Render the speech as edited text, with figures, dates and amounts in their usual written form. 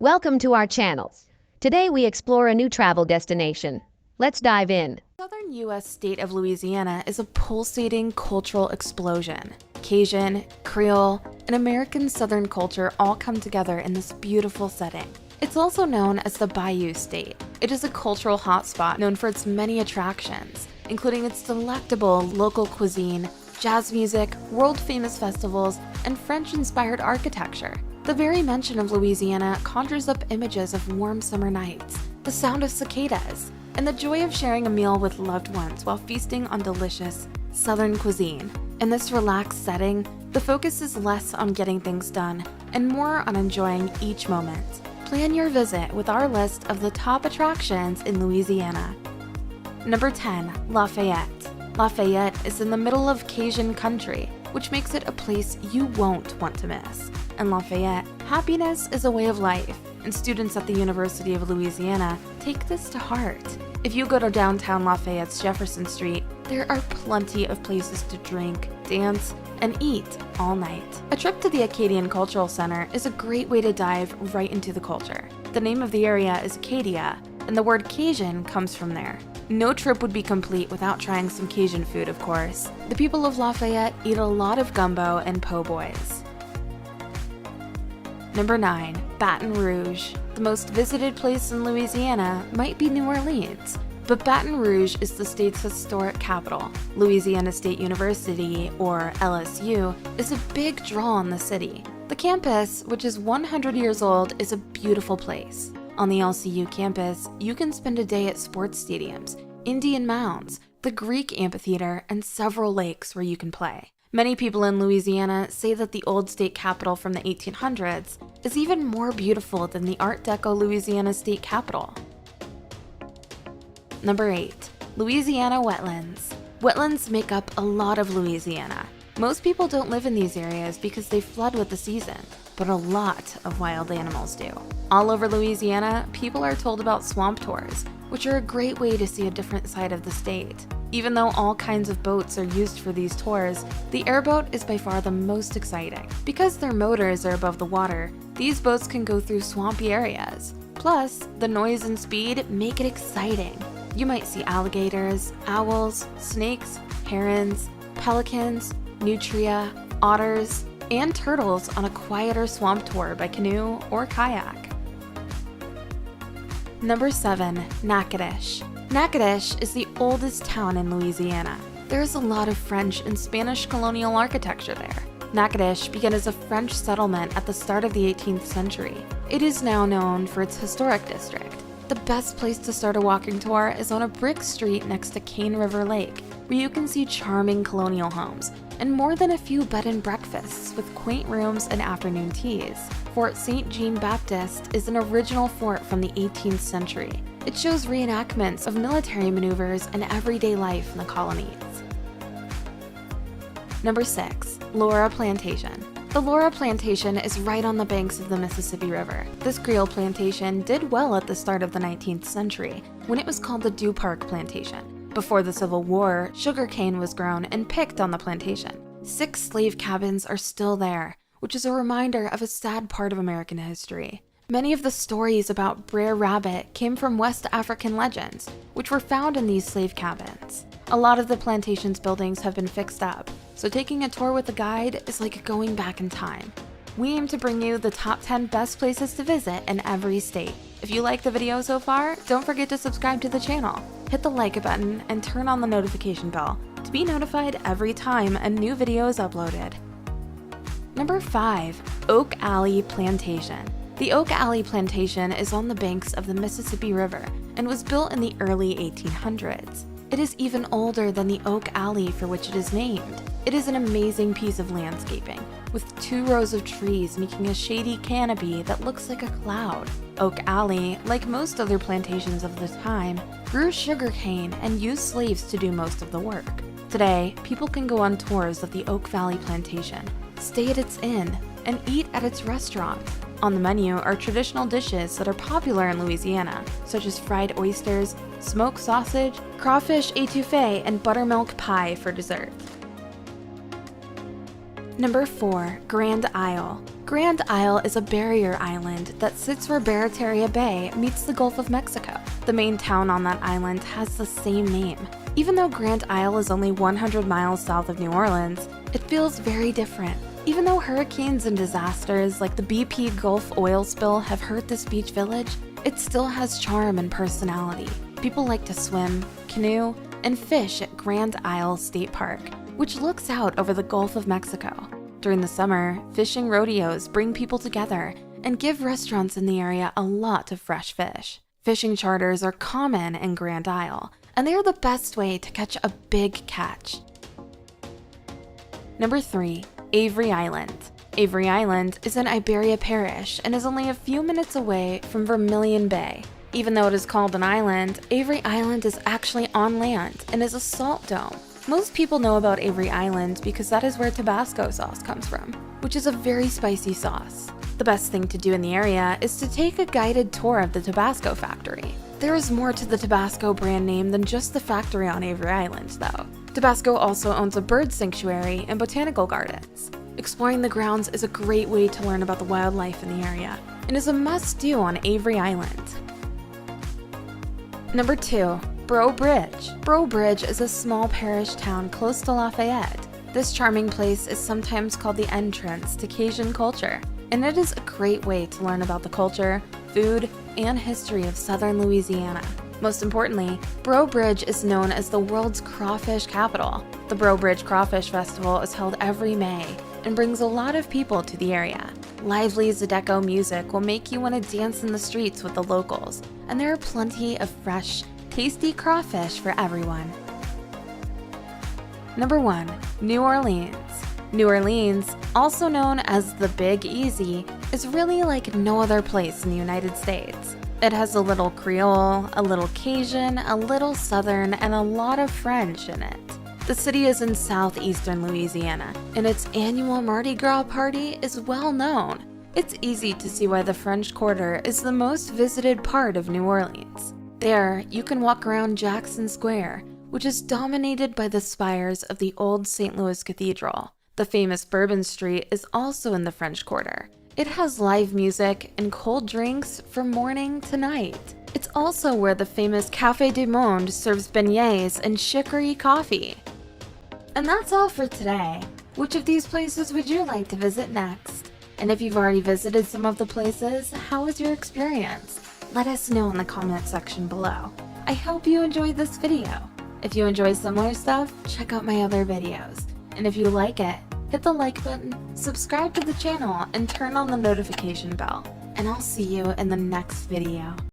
Welcome to our channel. Today we explore a new travel destination. Let's dive in. Southern U.S. state of Louisiana is a pulsating cultural explosion. Cajun, Creole, and American Southern culture all come together in this beautiful setting. It's also known as the Bayou State. It is a cultural hotspot known for its many attractions, including its delectable local cuisine, jazz music, world-famous festivals, and French-inspired architecture. The very mention of Louisiana conjures up images of warm summer nights, the sound of cicadas, and the joy of sharing a meal with loved ones while feasting on delicious Southern cuisine. In this relaxed setting, the focus is less on getting things done and more on enjoying each moment. Plan your visit with our list of the top attractions in Louisiana. Number 10. Lafayette. Lafayette is in the middle of Cajun country, which makes it a place you won't want to miss. In Lafayette, happiness is a way of life, and students at the University of Louisiana take this to heart. If you go to downtown Lafayette's Jefferson Street, there are plenty of places to drink, dance, and eat all night. A trip to the Acadian Cultural Center is a great way to dive right into the culture. The name of the area is Acadia, and the word Cajun comes from there. No trip would be complete without trying some Cajun food, of course. The people of Lafayette eat a lot of gumbo and po' boys. Number 9. Baton Rouge. The most visited place in Louisiana might be New Orleans, but Baton Rouge is the state's historic capital. Louisiana State University, or LSU, is a big draw in the city. The campus, which is 100 years old, is a beautiful place. On the LCU campus, you can spend a day at sports stadiums, Indian mounds, the Greek amphitheater, and several lakes where you can play. Many people in Louisiana say that the old state capitol from the 1800s is even more beautiful than the Art Deco Louisiana State Capitol. Number 8. Louisiana wetlands. Wetlands make up a lot of Louisiana. Most people don't live in these areas because they flood with the season, but a lot of wild animals do. All over Louisiana, people are told about swamp tours, which are a great way to see a different side of the state. Even though all kinds of boats are used for these tours, the airboat is by far the most exciting. Because their motors are above the water, these boats can go through swampy areas. Plus, the noise and speed make it exciting. You might see alligators, owls, snakes, herons, pelicans, nutria, otters, and turtles on a quieter swamp tour by canoe or kayak. Number 7. Natchitoches. Natchitoches is the oldest town in Louisiana. There is a lot of French and Spanish colonial architecture there. Natchitoches began as a French settlement at the start of the 18th century. It is now known for its historic district. The best place to start a walking tour is on a brick street next to Cane River Lake, where you can see charming colonial homes and more than a few bed and breakfasts with quaint rooms and afternoon teas. Fort St. Jean Baptist is an original fort from the 18th century. It shows reenactments of military maneuvers and everyday life in the colonies. Number 6. Laura Plantation. The Laura Plantation is right on the banks of the Mississippi River. This Creole plantation did well at the start of the 19th century, when it was called the Dew Park Plantation. Before the Civil War, sugarcane was grown and picked on the plantation. 6 slave cabins are still there, which is a reminder of a sad part of American history. Many of the stories about Brer Rabbit came from West African legends, which were found in these slave cabins. A lot of the plantation's buildings have been fixed up, so taking a tour with a guide is like going back in time. We aim to bring you the top 10 best places to visit in every state. If you like the video so far, don't forget to subscribe to the channel, hit the like button, and turn on the notification bell to be notified every time a new video is uploaded. Number 5. Oak Alley Plantation. The Oak Alley Plantation is on the banks of the Mississippi River and was built in the early 1800s. It is even older than the Oak Alley for which it is named. It is an amazing piece of landscaping, with 2 rows of trees making a shady canopy that looks like a cloud. Oak Alley, like most other plantations of the time, grew sugarcane and used slaves to do most of the work. Today, people can go on tours of the Oak Valley Plantation, stay at its inn, and eat at its restaurant. On the menu are traditional dishes that are popular in Louisiana, such as fried oysters, smoked sausage, crawfish étouffée, and buttermilk pie for dessert. Number 4. Grand Isle. Grand Isle is a barrier island that sits where Barataria Bay meets the Gulf of Mexico. The main town on that island has the same name. Even though Grand Isle is only 100 miles south of New Orleans, it feels very different. Even though hurricanes and disasters like the BP Gulf oil spill have hurt this beach village, it still has charm and personality. People like to swim, canoe, and fish at Grand Isle State Park, which looks out over the Gulf of Mexico. During the summer, fishing rodeos bring people together and give restaurants in the area a lot of fresh fish. Fishing charters are common in Grand Isle, and they are the best way to catch a big catch. Number 3. Avery Island. Avery Island is in Iberia Parish and is only a few minutes away from Vermilion Bay. Even though it is called an island, Avery Island is actually on land and is a salt dome. Most people know about Avery Island because that is where Tabasco sauce comes from, which is a very spicy sauce. The best thing to do in the area is to take a guided tour of the Tabasco factory. There is more to the Tabasco brand name than just the factory on Avery Island, though. Tabasco also owns a bird sanctuary and botanical gardens. Exploring the grounds is a great way to learn about the wildlife in the area and is a must-do on Avery Island. Number 2. Breaux Bridge. Breaux Bridge is a small parish town close to Lafayette. This charming place is sometimes called the entrance to Cajun culture, and it is a great way to learn about the culture, food, and history of southern Louisiana. Most importantly, Breaux Bridge is known as the world's crawfish capital. The Breaux Bridge Crawfish Festival is held every May and brings a lot of people to the area. Lively Zydeco music will make you want to dance in the streets with the locals, and there are plenty of fresh, tasty crawfish for everyone. Number 1. New Orleans. New Orleans, also known as the Big Easy, is really like no other place in the United States. It has a little Creole, a little Cajun, a little Southern, and a lot of French in it. The city is in southeastern Louisiana, and its annual Mardi Gras party is well known. It's easy to see why the French Quarter is the most visited part of New Orleans. There, you can walk around Jackson Square, which is dominated by the spires of the old St. Louis Cathedral. The famous Bourbon Street is also in the French Quarter. It has live music and cold drinks from morning to night. It's also where the famous Café du Monde serves beignets and chicory coffee. And that's all for today. Which of these places would you like to visit next? And if you've already visited some of the places, how was your experience? Let us know in the comment section below. I hope you enjoyed this video. If you enjoy similar stuff, check out my other videos. And if you like it, hit the like button, subscribe to the channel, and turn on the notification bell. And I'll see you in the next video.